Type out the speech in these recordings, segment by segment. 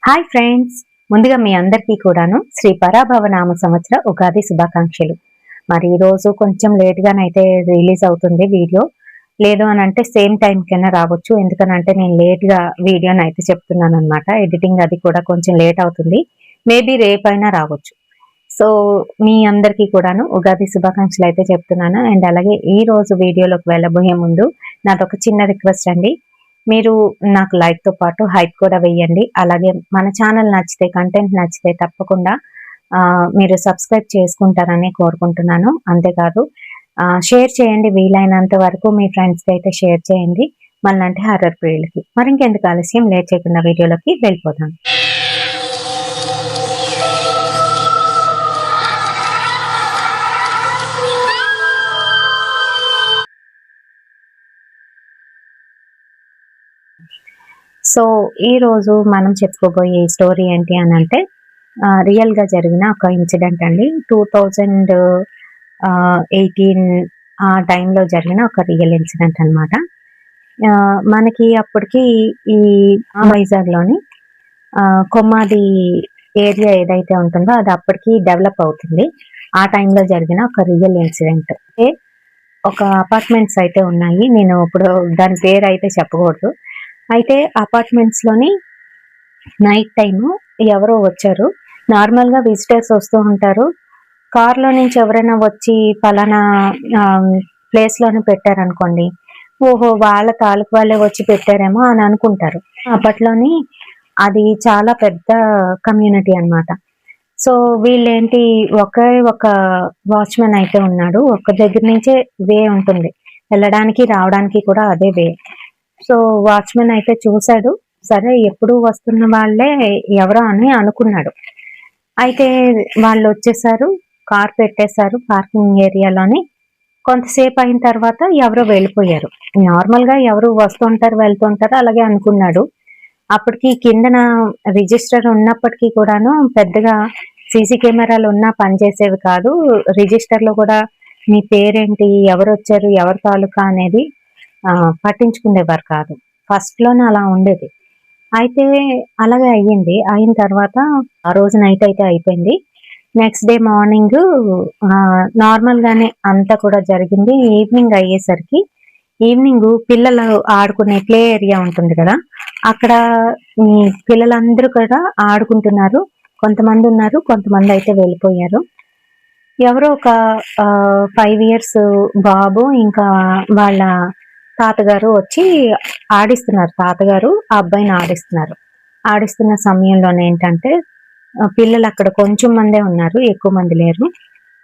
Hi friends, ముందుగా మీ అందరికీ కూడాను శ్రీ పరాభవ నామ సంవత్సర ఉగాది శుభాకాంక్షలు. మరి ఈ రోజు కొంచెం లేట్గానైతే రిలీజ్ అవుతుంది వీడియో. లేదు అని అంటే సేమ్ టైం కన్నా రావచ్చు. ఎందుకనంటే నేను లేట్గా వీడియోని అయితే చెప్తున్నాను అనమాట. ఎడిటింగ్ అది కూడా కొంచెం లేట్ అవుతుంది. మేబీ రేపైనా రావచ్చు. సో మీ అందరికీ కూడాను ఉగాది శుభాకాంక్షలు అయితే చెప్తున్నాను. అండ్ అలాగే ఈ రోజు వీడియోలోకి వెళ్ళబోయే ముందు నాదొక చిన్న రిక్వెస్ట్ అండి. మీరు నాకు లైక్తో పాటు హైప్ కూడా వేయండి. అలాగే మన ఛానల్ నచ్చితే, కంటెంట్ నచ్చితే తప్పకుండా మీరు సబ్స్క్రైబ్ చేసుకుంటారని కోరుకుంటున్నాను. అంతేకాదు షేర్ చేయండి, వీలైనంత వరకు మీ ఫ్రెండ్స్కి అయితే షేర్ చేయండి. మళ్ళంటే హర్రర్ ప్రియులకి. మరి ఇంకెందుకు ఆలస్యం, లేట్ చేయకుండా వీడియోలోకి వెళ్ళిపోదాం. సో ఈరోజు మనం చెప్పుకోబోయే స్టోరీ ఏంటి అని అంటే రియల్గా జరిగిన ఒక ఇన్సిడెంట్ అండి. 2018 ఆ టైంలో జరిగిన ఒక రియల్ ఇన్సిడెంట్ అనమాట. మనకి అప్పటికి ఈ వైజాగ్లోని కొమ్మాది ఏరియా ఏదైతే ఉంటుందో అది అప్పటికి డెవలప్ అవుతుంది. ఆ టైంలో జరిగిన ఒక రియల్ ఇన్సిడెంట్. ఒక అపార్ట్మెంట్స్ అయితే ఉన్నాయి. నేను ఇప్పుడు దాని పేరు అయితే చెప్పకూడదు. అయితే అపార్ట్మెంట్స్లోని నైట్ టైము ఎవరో వచ్చారు. నార్మల్గా విజిటర్స్ వస్తూ ఉంటారు. కార్లో నుంచి ఎవరైనా వచ్చి పలానా ప్లేస్లోనే పెట్టారనుకోండి, ఓహో వాళ్ళ తాలూకు వాళ్ళే వచ్చి పెట్టారేమో అని అనుకుంటారు. అప్పట్లోని అది చాలా పెద్ద కమ్యూనిటీ అనమాట. సో వీళ్ళేంటి, ఒకే ఒక వాచ్మెన్ అయితే ఉన్నాడు. ఒక్క దగ్గర నుంచే వే ఉంటుంది, వెళ్ళడానికి రావడానికి కూడా అదే వే. సో వాచ్మెన్ అయితే చూశాడు. సరే ఎప్పుడు వస్తున్న వాళ్ళే ఎవరో అని అనుకున్నాడు. అయితే వాళ్ళు వచ్చేసారు, కార్ పెట్టేశారు పార్కింగ్ ఏరియాలోని. కొంతసేపు అయిన తర్వాత ఎవరో వెళ్ళిపోయారు. నార్మల్గా ఎవరు వస్తుంటారు వెళ్తుంటారు అలాగే అనుకున్నాడు. అప్పటికి కిందన రిజిస్టర్ ఉన్నప్పటికీ కూడాను పెద్దగా సీసీ కెమెరాలు ఉన్నా పనిచేసేవి కాదు. రిజిస్టర్లో కూడా మీ పేరేంటి, ఎవరు వచ్చారు, ఎవరి తాలూకా అనేది పట్టించుకునేవారు కాదు. ఫస్ట్లోనే అలా ఉండేది. అయితే అలాగే అయ్యింది. అయిన తర్వాత ఆ రోజు నైట్ అయితే అయిపోయింది. నెక్స్ట్ డే మార్నింగ్ నార్మల్గానే అంతా కూడా జరిగింది. ఈవినింగ్ అయ్యేసరికి, ఈవినింగ్ పిల్లలు ఆడుకునే ప్లే ఏరియా ఉంటుంది కదా, అక్కడ పిల్లలందరూ కూడా ఆడుకుంటున్నారు. కొంతమంది ఉన్నారు, కొంతమంది అయితే వెళ్ళిపోయారు. ఎవరో ఒక 5 years బాబు ఇంకా వాళ్ళ తాతగారు వచ్చి ఆడిస్తున్నారు. తాతగారు ఆ అబ్బాయిని ఆడిస్తున్నారు. ఆడిస్తున్న సమయంలోనే ఏంటంటే పిల్లలు అక్కడ కొంచెం మందే ఉన్నారు, ఎక్కువ మంది లేరు.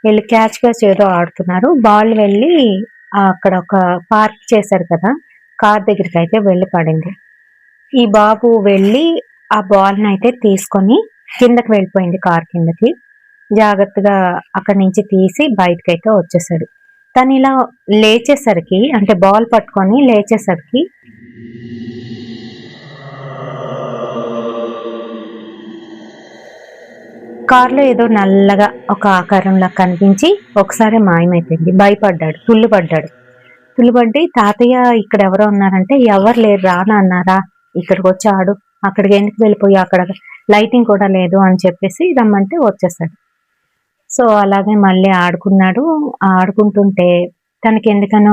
వీళ్ళు క్యాచ్ ఏదో ఆడుతున్నారు. బాల్ వెళ్ళి అక్కడ ఒక పార్క్ చేశారు కదా, కార్ దగ్గరికి అయితే వెళ్ళి పడింది. ఈ బాబు వెళ్ళి ఆ బాల్ని అయితే తీసుకొని కిందకి వెళ్ళిపోయింది, కార్ కిందకి. జాగ్రత్తగా అక్కడి నుంచి తీసి బయటకైతే వచ్చేసాడు. తను ఇలా లేచేసరికి, అంటే బాల్ పట్టుకొని లేచేసరికి కార్లో ఏదో నల్లగా ఒక ఆకారంలా కనిపించి ఒకసారి మాయమైపోయింది. భయపడ్డాడు, తుల్లిపడ్డి తాతయ్య ఇక్కడ ఎవరో ఉన్నారంటే, ఎవరు లేరు రానా అన్నారా, ఇక్కడికి వచ్చి ఆడు, అక్కడికి ఎందుకు వెళ్ళిపోయి, అక్కడ లైటింగ్ కూడా లేదు అని చెప్పేసి రమ్మంటే వచ్చేసాడు. సో అలాగే మళ్ళీ ఆడుకున్నాడు. ఆడుకుంటుంటే తనకి ఎందుకనో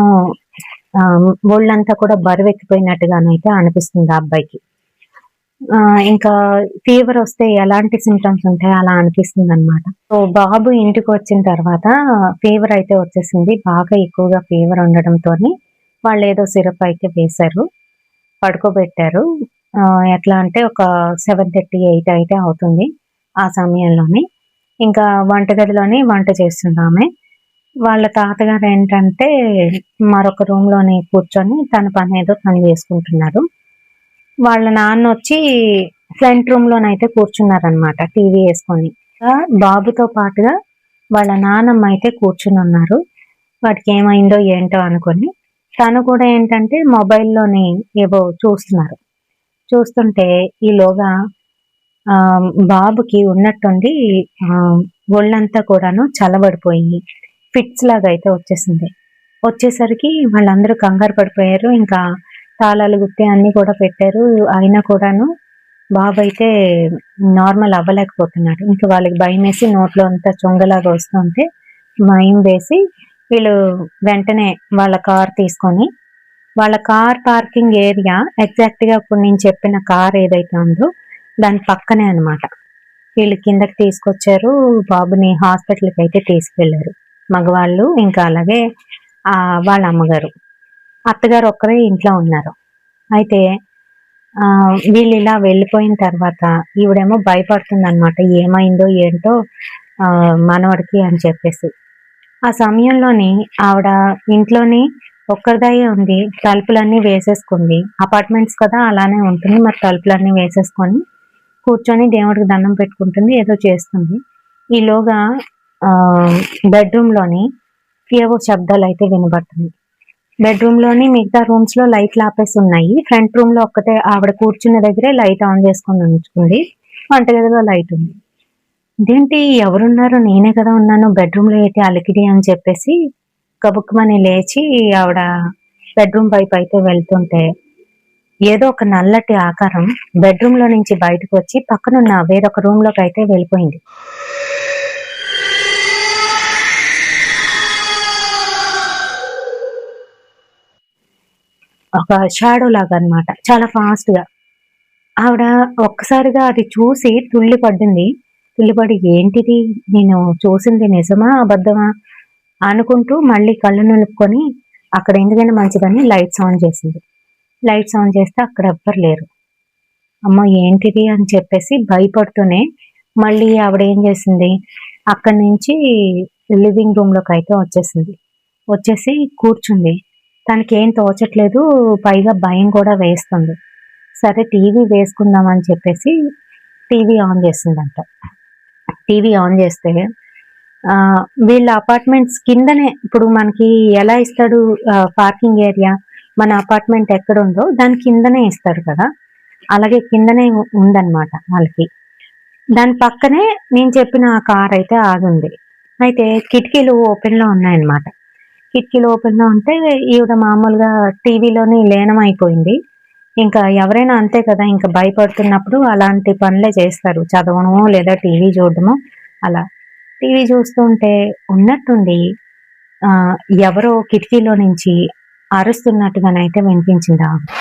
ఒళ్ళంతా కూడా బరువెక్కిపోయినట్టుగానైతే అనిపిస్తుంది ఆ అబ్బాయికి. ఇంకా ఫీవర్ వస్తే ఎలాంటి సిమ్టమ్స్ ఉంటాయో అలా అనిపిస్తుంది అనమాట. సో బాబు ఇంటికి వచ్చిన తర్వాత ఫీవర్ అయితే వచ్చేసింది. బాగా ఎక్కువగా ఫీవర్ ఉండడంతో వాళ్ళు ఏదో సిరప్ అయితే వేశారు, పడుకోబెట్టారు. ఎట్లా అంటే ఒక 7:30, 8 అయితే అవుతుంది. ఆ సమయంలోనే ఇంకా వంటగదిలోనే వంట చేస్తుంది ఆమె. వాళ్ళ తాతగారు ఏంటంటే మరొక రూమ్లోని కూర్చొని తన పని ఏదో తను చేసుకుంటున్నారు. వాళ్ళ నాన్న వచ్చి ఫ్రంట్ రూమ్లోనైతే కూర్చున్నారనమాట, టీవీ వేసుకొని. బాబుతో పాటుగా వాళ్ళ నాన్నమ్మ అయితే కూర్చుని ఉన్నారు. వాటికి ఏమైందో ఏంటో అనుకొని తను కూడా ఏంటంటే మొబైల్లోని ఏవో చూస్తుంటే ఈలోగా బాబుకి ఉన్నట్టుండి ఒళ్ళంతా కూడాను చల్లబడిపోయి ఫిట్స్ లాగా అయితే వచ్చేసరికి వాళ్ళందరూ కంగారు పడిపోయారు. ఇంకా తాళాలు గుత్తి అన్నీ కూడా పెట్టారు. అయినా కూడాను బాబు అయితే నార్మల్ అవ్వలేకపోతున్నాడు. ఇంకా వాళ్ళకి భయమేసి నోట్లో అంతా చొంగలాగా వస్తుంటే భయం వేసి వీళ్ళు వెంటనే వాళ్ళ కార్ తీసుకొని వాళ్ళ కార్ పార్కింగ్ ఏరియా ఎగ్జాక్ట్‌గా ఇప్పుడు నేను చెప్పిన కార్ ఏదైతే ఉందో దాని పక్కనే అన్నమాట. వీళ్ళు కిందకి తీసుకొచ్చారు. బాబుని హాస్పిటల్‌కి అయితే తీసుకెళ్లారు. మగవాళ్ళు ఇంకా అలాగే వాళ్ళ అమ్మగారు. అత్తగారు ఒక్కరే ఇంట్లో ఉన్నారు. అయితే వీళ్ళిలా వెళ్ళిపోయిన తర్వాత ఈవిడేమో భయపడుతుందనమాట. ఏమైందో ఏంటో మనవడికి అని చెప్పేసి. ఆ సమయంలోని ఆవిడ ఇంట్లోని ఒక్కరిదయ్యే ఉంది. తలుపులన్నీ వేసేసుకుంది. అపార్ట్మెంట్స్ కదా అలానే ఉంటుంది. మరి తలుపులన్నీ వేసేసుకొని కూర్చొని దేవుడికి దండం పెట్టుకుంటుంది. ఏదో చేస్తుంది. ఈలోగా బెడ్‌రూమ్‌లోని ఏవో శబ్దాలైతే వినబడుతున్నాయి. బెడ్‌రూమ్‌లోని మిగతా రూమ్స్‌లో లైట్లు ఆపేసున్నాయి. ఫ్రంట్ రూమ్‌లో ఒక్కటే ఆవిడ కూర్చున్న దగ్గరే లైట్ ఆన్ చేసుకొని ఉంచుకుంది. వంటగదిలో లైట్ ఉంది. ఇదేంటి ఎవరున్నారు? నేనే కదా ఉన్నాను. బెడ్‌రూమ్‌లో ఏంటి అలికిడి అని చెప్పేసి గబుక్కుమని లేచి ఆవిడ బెడ్‌రూమ్ వైపు అయితే వెళ్తుంటే ఏదో ఒక నల్లటి ఆకారం బెడ్‌రూమ్‌లో నుంచి బయటకు వచ్చి పక్కనున్న వేరొక రూమ్‌లోకి అయితే వెళ్ళిపోయింది. ఒక షాడో లాగా అన్నమాట. చాలా ఫాస్ట్‌గా. ఆవిడ ఒక్కసారిగా అది చూసి తుళ్ళిపడింది. తుళ్ళిపడి ఏంటిది? నేను చూసింది నిజమా? అబద్ధమా? అనుకుంటూ మళ్ళీ కళ్ళు నులుపుకొని అక్కడ ఎందుకైనా మంచిదని లైట్స్ ఆన్ చేసింది. లైట్స్ ఆన్ చేస్తే అక్కడ ఎవ్వరు లేరు. అమ్మో! ఏంటిది అని చెప్పేసి భయపడుతూనే మళ్ళీ ఆవిడ ఏం చేసింది? అక్కడి నుంచి లివింగ్ రూమ్‌లోకైతే వచ్చేసింది. వచ్చేసి కూర్చుంది. తనకేం తోచట్లేదు. పైగా భయం కూడా వేస్తుంది. సరే టీవీ వేసుకుందాం అని చెప్పేసి టీవీ ఆన్ చేసిందంట. టీవీ ఆన్ చేస్తే వీళ్ళ అపార్ట్మెంట్స్ కిందనే ఇప్పుడు మనకి ఎలా ఇస్తాడు పార్కింగ్ ఏరియా మన అపార్ట్మెంట్ ఎక్కడుందో దాని కిందనే ఇస్తాడు కదా! అలాగే కిందనే ఉందన్నమాట వాళ్ళకి. దాని పక్కనే నేను చెప్పిన ఆ కార్ అయితే ఆగుంది. అయితే కిటికీలు ఓపెన్‌లో ఉన్నాయన్నమాట. కిటికీలు ఓపెన్‌లో ఉంటే ఈవిడ మామూలుగా టీవీలోని లీనమైపోయింది. ఇంకా ఎవరైనా అంతే కదా! ఇంకా భయపడుతున్నప్పుడు అలాంటి పనులే చేస్తారు. చదవడమో లేదా టీవీ చూడడమో అలా. టీవీ చూస్తుంటే ఉన్నట్టుండి ఆహ్, ఎవరో కిటికీలో నుంచి అరుస్తున్నట్టుగానైతే వినిపించింది ఆవిడకి.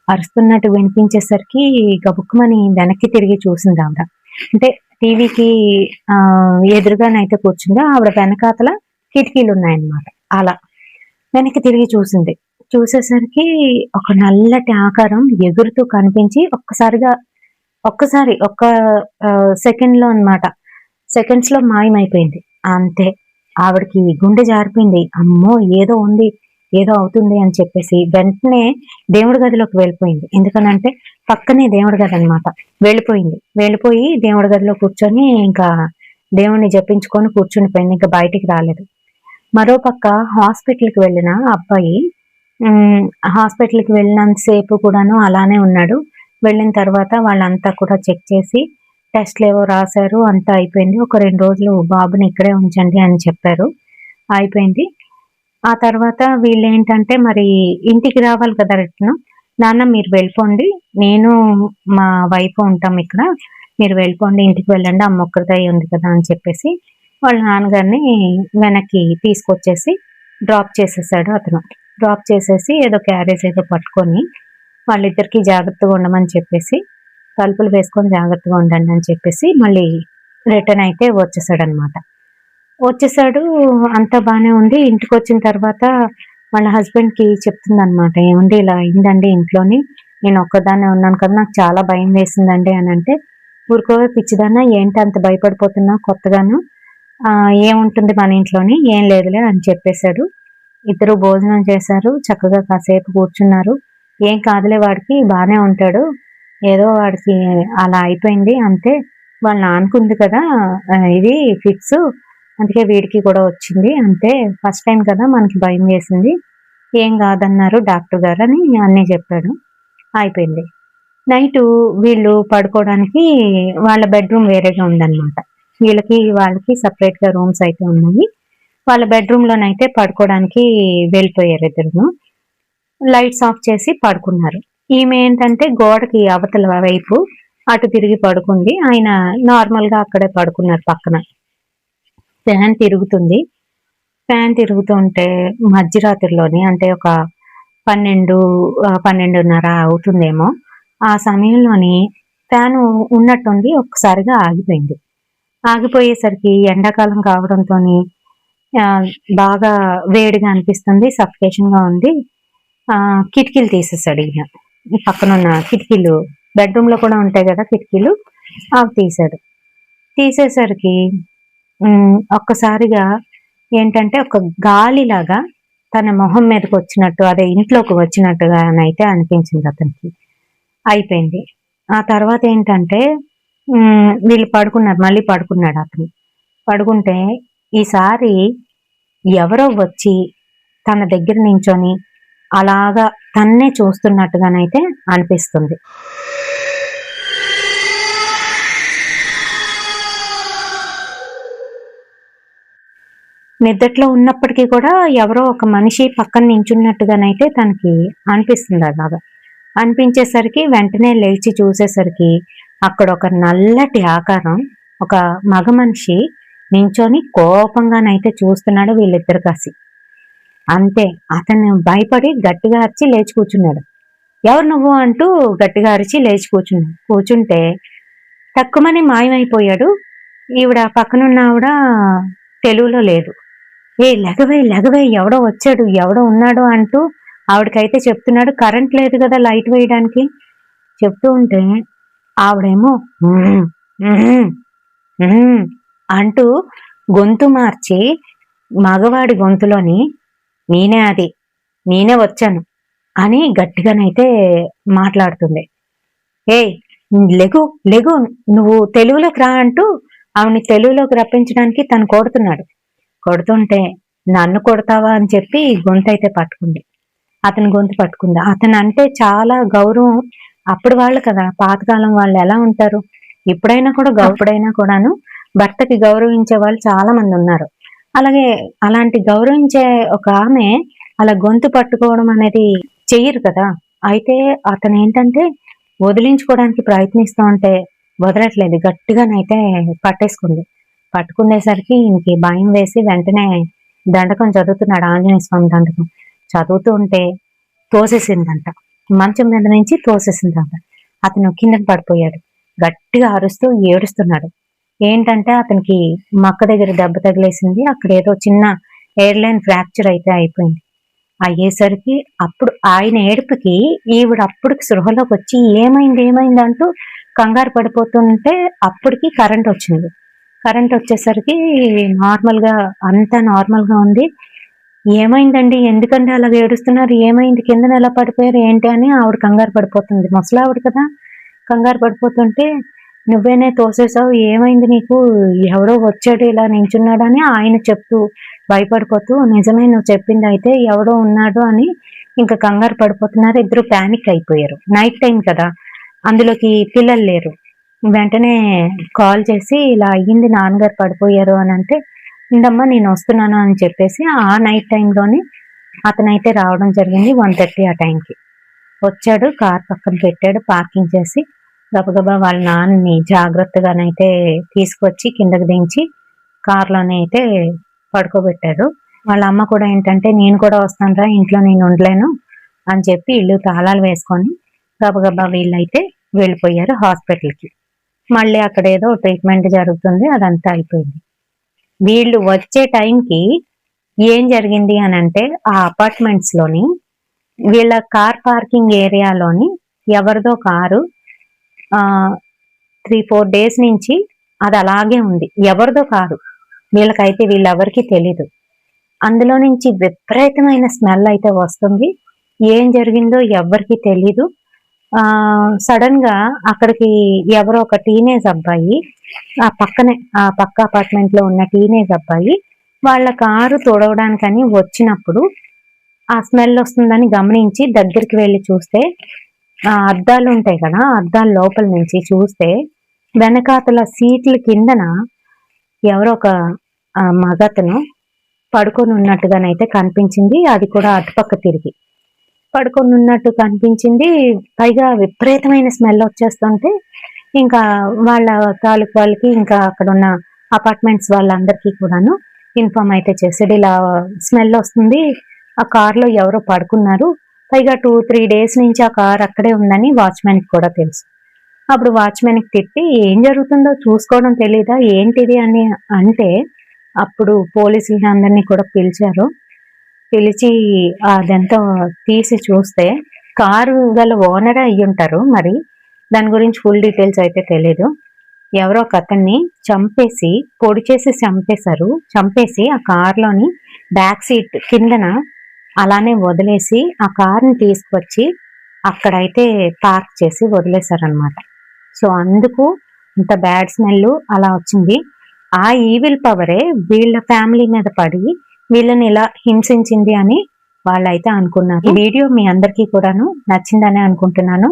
అరుస్తున్నట్టు వినిపించేసరికి గబుక్కుమని వెనక్కి తిరిగి చూసిందావిడ. అంటే టీవీకి ఎదురుగానైతే కూర్చుంది. ఆవిడ వెనకాతల కిటికీలున్నాయన్నమాట. అలా. వెనక్కి తిరిగి చూసింది. చూసేసరికి ఒక నల్లటి ఆకారం ఎగురుతూ కనిపించి ఒక్కసారి ఒక్క సెకండ్‌లో అన్నమాట. సెకండ్స్‌లో మాయమైపోయింది. అంతే. ఆవిడకి గుండె జారిపోయింది. అమ్మో! ఏదో ఉంది. ఏదో అవుతుంది అని చెప్పేసి వెంటనే దేవుడి గదిలోకి వెళ్ళిపోయింది. ఎందుకనంటే పక్కనే దేవుడి గదనమాట. వెళ్ళిపోయింది. వెళ్ళిపోయి దేవుడి గదిలో కూర్చొని ఇంకా దేవుడిని జపించుకొని కూర్చుండిపోయింది. ఇంక బయటికి రాలేదు. మరోపక్క హాస్పిటల్‌కి వెళ్ళిన అబ్బాయి హ్మ్. హాస్పిటల్‌కి వెళ్ళినంత సేపు కూడాను అలానే ఉన్నాడు. వెళ్ళిన తర్వాత వాళ్ళంతా కూడా చెక్ చేసి టెస్ట్‌లేవో రాసారు. అంతా అయిపోయింది. ఒక 2 రోజులు బాబుని ఇక్కడే ఉంచండి అని చెప్పారు. అయిపోయింది. ఆ తర్వాత వీళ్ళేంటంటే మరి ఇంటికి రావాలి కదా రిటర్ను. నాన్న మీరు వెళ్ళిపోండి. నేను మా వైఫ్ ఉంటాం ఇక్కడ. మీరు వెళ్ళిపోండి. ఇంటికి వెళ్ళండి. అమ్మ ఒక్కరిదే ఉంది కదా అని చెప్పేసి వాళ్ళ నాన్నగారిని వెనక్కి తీసుకొచ్చేసి డ్రాప్ చేసేసాడు అతను. డ్రాప్ చేసేసి ఏదో క్యారేజ్ ఏదో పట్టుకొని వాళ్ళిద్దరికీ జాగ్రత్తగా ఉండమని చెప్పేసి తలుపులు వేసుకొని జాగ్రత్తగా ఉండండి అని చెప్పేసి మళ్ళీ రిటర్న్ అయితే వచ్చేసాడనమాట. వచ్చేసాడు. అంతా బానే ఉంది. ఇంటికొచ్చిన తర్వాత వాళ్ళ హస్బెండ్‌కి చెప్తుందనమాట. ఏవండీ ఇలా అయిందండి ఇంట్లోని. నేను ఒక్కదాన్నే ఉన్నాను కదా! నాకు చాలా భయం వేసిందండి అనంటే, ఊరుకోవే పిచ్చిదానా ఏంటి అంత భయపడిపోతున్నావు కొత్తగాను? ఏముంటుంది మన ఇంట్లోని? ఏం లేదులే అని చెప్పేసాడు. ఇద్దరు భోజనం చేశారు. చక్కగా కాసేపు కూర్చున్నారు. ఏం కాదులే వాడికి బానే ఉంటాడు. ఏదో వాడికి అలా అయిపోయింది అంతే. వాళ్ళ నాన్నకుంది కదా! ఇది ఫిట్సు. అందుకే వీడికి కూడా వచ్చింది. అంతే ఫస్ట్ టైమ్ కదా! మనకి భయం వేసింది. ఏం కాదన్నారు డాక్టర్ గారని అన్నీ చెప్పాడు. అయిపోయింది. నైటు వీళ్ళు పడుకోవడానికి వాళ్ళ బెడ్‌రూమ్ వేరేగా ఉందన్నమాట. వాళ్ళకి సెపరేట్‌గా రూమ్స్ అయితే ఉన్నాయి. వాళ్ళ బెడ్రూమ్ లోనైతే పడుకోవడానికి వెళ్ళిపోయారు ఇద్దరును. లైట్స్ ఆఫ్ చేసి పడుకున్నారు. ఈమె ఏంటంటే గోడకి అవతల వైపు అటు తిరిగి పడుకుంది. ఆయన నార్మల్ గా అక్కడే పడుకున్నారు పక్కన. ఫ్యాన్ తిరుగుతుంది. ఫ్యాన్ తిరుగుతుంటే మధ్యరాత్రిలోని అంటే ఒక 12, 12:30 అవుతుందేమో. ఆ సమయంలోని ఫ్యాను ఉన్నట్టుండి ఒక్కసారిగా ఆగిపోయింది. ఆగిపోయేసరికి ఎండాకాలం కావడంతోని బాగా వేడిగా అనిపిస్తుంది. సఫికేషన్ గా ఉంది. కిటికీలు తీసేసాడు ఈయన. పక్కనున్న కిటికీలు బెడ్రూమ్ లో కూడా ఉంటాయి కదా కిటికీలు, అవి తీసాడు. తీసేసరికి ఒక్కసారిగా ఏంటంటే ఒక గాలిలాగా తన మొహం మీదకి వచ్చినట్టు, అదే ఇంట్లోకి వచ్చినట్టుగానైతే అనిపించింది అతనికి. అయిపోయింది. ఆ తర్వాత ఏంటంటే వీళ్ళు పడుకున్నారు. మళ్ళీ పడుకున్నాడు అతను. పడుకుంటే ఈసారి ఎవరో వచ్చి తన దగ్గర నించొని అలాగా తన్నే చూస్తున్నట్టుగానైతే అనిపిస్తుంది. నిద్దట్లో ఉన్నప్పటికీ కూడా ఎవరో ఒక మనిషి పక్కన నించున్నట్టుగానైతే తనకి అనిపిస్తుంది. అలాగా అనిపించేసరికి వెంటనే లేచి చూసేసరికి అక్కడ ఒక నల్లటి ఆకారం, ఒక మగ మనిషి నించొని కోపంగానైతే చూస్తున్నాడు వీళ్ళిద్దరు కాసి. అంతే, అతను భయపడి గట్టిగా అరిచి లేచి కూర్చున్నాడు. ఎవరు నువ్వు అంటూ గట్టిగా అరిచి లేచి కూర్చుంటే తక్కువని మాయమైపోయాడు. ఈవిడ పక్కనున్న ఆవిడ తెలుగులో లేదు. లెగవే లెగవే, ఎవడో వచ్చాడు, ఎవడో ఉన్నాడు అంటూ ఆవిడకైతే చెప్తున్నాడు. కరెంట్ లేదు కదా లైట్ వేయడానికి. చెప్తూ ఉంటే ఆవిడేమో అంటూ గొంతు మార్చి మగవాడి గొంతులోని నేనే వచ్చాను అని గట్టిగానైతే మాట్లాడుతుంది. లెగు లెగు, నువ్వు తెలుగులోకి రా అంటూ ఆవిడని తెలుగులోకి రప్పించడానికి తను కొడుతుంటే నన్ను కొడతావా అని చెప్పి గొంతు అయితే పట్టుకుంది. అతని గొంతు పట్టుకుంది. అతను అంటే చాలా గౌరవం. అప్పుడు వాళ్ళు కదా, పాతకాలం వాళ్ళు ఎలా ఉంటారు, ఇప్పుడైనా కూడాను భర్తకి గౌరవించే వాళ్ళు చాలా మంది ఉన్నారు. అలాగే అలాంటి గౌరవించే ఒక ఆమె అలా గొంతు పట్టుకోవడం అనేది చెయ్యరు కదా. అయితే అతను ఏంటంటే వదిలించుకోవడానికి ప్రయత్నిస్తూ ఉంటే వదలట్లేదు, గట్టిగానైతే పట్టుకునేసరికి ఇంక భయం వేసి వెంటనే దండకం చదువుతున్నాడు, ఆంజనేయ స్వామి దండకం చదువుతూ ఉంటే తోసేసిందంట, మంచం మీద నుంచి తోసేసిందంట. అతను కిందకి పడిపోయాడు. గట్టిగా అరుస్తూ ఏడుస్తున్నాడు. ఏంటంటే అతనికి మక్క దగ్గర దెబ్బ తగిలేసింది. అక్కడ ఏదో చిన్న ఎయిర్లైన్ ఫ్రాక్చర్ అయితే అయిపోయింది. అయ్యేసరికి అప్పుడు ఆయన ఏడుపుకి ఈవిడ అప్పటికి సృహలోకి వచ్చి ఏమైంది అంటూ కంగారు పడిపోతుంటే అప్పటికి కరెంట్ వచ్చింది. కరెంట్ వచ్చేసరికి అంతా నార్మల్ గా ఉంది. ఏమైందండి, ఎందుకంటే అలా ఏడుస్తున్నారు, ఏమైంది, కిందన ఎలా పడిపోయారు ఏంటి అని ఆవిడ కంగారు పడిపోతుంది. ముసలావిడ కదా, కంగారు పడిపోతుంటే నువ్వేనే తోసేసావు, ఏమైంది నీకు, ఎవడో వచ్చాడు ఇలా నించున్నాడు అని ఆయన చెప్తూ భయపడిపోతూ, నిజమే నువ్వు చెప్పింది అయితే ఎవడో ఉన్నాడు అని ఇంకా కంగారు పడిపోతున్నారు. ఇద్దరు ప్యానిక్ అయిపోయారు. నైట్ టైం కదా, అందులోకి పిల్లలు లేరు. వెంటనే కాల్ చేసి ఇలా అయ్యింది, నాన్నగారు పడిపోయారు అని అంటే, ఇందమ్మా నేను వస్తున్నాను అని చెప్పేసి ఆ నైట్ టైంలోనే అతనైతే రావడం జరిగింది. 1:30 ఆ టైంకి వచ్చాడు. కార్ పక్కన పెట్టాడు, పార్కింగ్ చేసి గబగబా వాళ్ళ నాన్నని జాగ్రత్తగానైతే తీసుకొచ్చి కిందకి దించి కార్లోనే అయితే పడుకోబెట్టారు. వాళ్ళ అమ్మ కూడా ఏంటంటే నేను కూడా వస్తాను రా, ఇంట్లో నేను ఉండలేను అని చెప్పి ఇల్లు తాళాలు వేసుకొని గబగబా వీళ్ళైతే వెళ్ళిపోయారు హాస్పిటల్కి. మళ్ళీ అక్కడ ఏదో ట్రీట్మెంట్ జరుగుతుంది, అదంతా అయిపోయింది. వీళ్ళు వచ్చే టైంకి ఏం జరిగింది అని అంటే ఆ అపార్ట్మెంట్స్ లోని వీళ్ళ కార్ పార్కింగ్ ఏరియాలోని ఎవరిదో కారు 3-4 డేస్ నుంచి అది అలాగే ఉంది. ఎవరిదో కారు, వీళ్ళెవరికి తెలీదు. అందులో నుంచి విపరీతమైన స్మెల్ అయితే వస్తుంది. ఏం జరిగిందో ఎవరికి తెలీదు. సడన్ గా అక్కడికి ఎవరో ఒక టీనేజ్ అబ్బాయి, ఆ పక్క అపార్ట్మెంట్ లో ఉన్న టీనేజ్ అబ్బాయి వాళ్ళ కారు తుడవడానికని వచ్చినప్పుడు ఆ స్మెల్ వస్తుందని గమనించి దగ్గరికి వెళ్ళి చూస్తే అద్దాలు ఉంటాయి కదా, అద్దాల లోపల నుంచి చూస్తే వెనకాతల సీట్ల కిందన ఎవరో ఒక మగతను పడుకొని ఉన్నట్టుగానైతే కనిపించింది. అది కూడా అటుపక్క తిరిగి పడుకొని ఉన్నట్టు కనిపించింది. పైగా విపరీతమైన స్మెల్ వచ్చేస్తుంటే ఇంకా వాళ్ళ తాలూకు వాళ్ళకి, ఇంకా అక్కడ ఉన్న అపార్ట్మెంట్స్ వాళ్ళందరికీ కూడాను ఇన్ఫార్మ్ అయితే చేసాడు. ఇలా స్మెల్ వస్తుంది, ఆ కార్లో ఎవరో పడుకున్నారు, పైగా 2-3 డేస్ నుంచి ఆ కార్ అక్కడే ఉందని వాచ్మెన్కి కూడా తెలుసు. అప్పుడు వాచ్మెన్కి తిట్టి, ఏం జరుగుతుందో చూసుకోవడం తెలీదా ఏంటిది అని అంటే, అప్పుడు పోలీసులని అందరినీ కూడా పిలిచారు. పిలిచి అదంతా తీసి చూస్తే కారు గల ఓనరే అయ్యుంటారు. మరి దాని గురించి ఫుల్ డీటెయిల్స్ అయితే తెలీదు. ఎవరో ఒక అతన్ని చంపేసి, పొడి చేసి చంపేశారు. చంపేసి ఆ కార్లోని బ్యాక్ సీట్ కిందన అలానే వదిలేసి ఆ కార్ని తీసుకొచ్చి అక్కడైతే పార్క్ చేసి వదిలేశారనమాట. సో అందుకు ఇంత బ్యాడ్ స్మెల్ అలా వచ్చింది. ఆ ఈవిల్ పవరే వీళ్ళ ఫ్యామిలీ మీద పడి వీళ్ళని ఇలా హింసించింది అని వాళ్ళైతే అనుకున్నారు. ఈ వీడియో మీ అందరికీ కూడాను నచ్చిందని అనుకుంటున్నాను.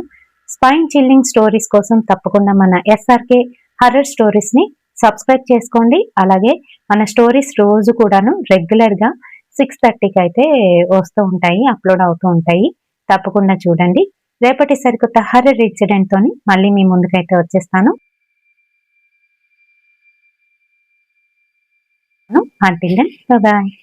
స్పైన్ చిల్లింగ్ స్టోరీస్ కోసం తప్పకుండా మన ఎస్ఆర్కే హర్రర్ స్టోరీస్ ని సబ్స్క్రైబ్ చేసుకోండి. అలాగే మన స్టోరీస్ రోజు కూడాను రెగ్యులర్ గా 6:30కి అయితే వస్తూ ఉంటాయి, అప్లోడ్ అవుతూ ఉంటాయి. తప్పకుండా చూడండి. రేపటి సరికొత్త హర్రర్ ఇన్సిడెంట్ తోని మళ్ళీ మీ ముందుకైతే వచ్చేస్తాను. Until then, bye bye.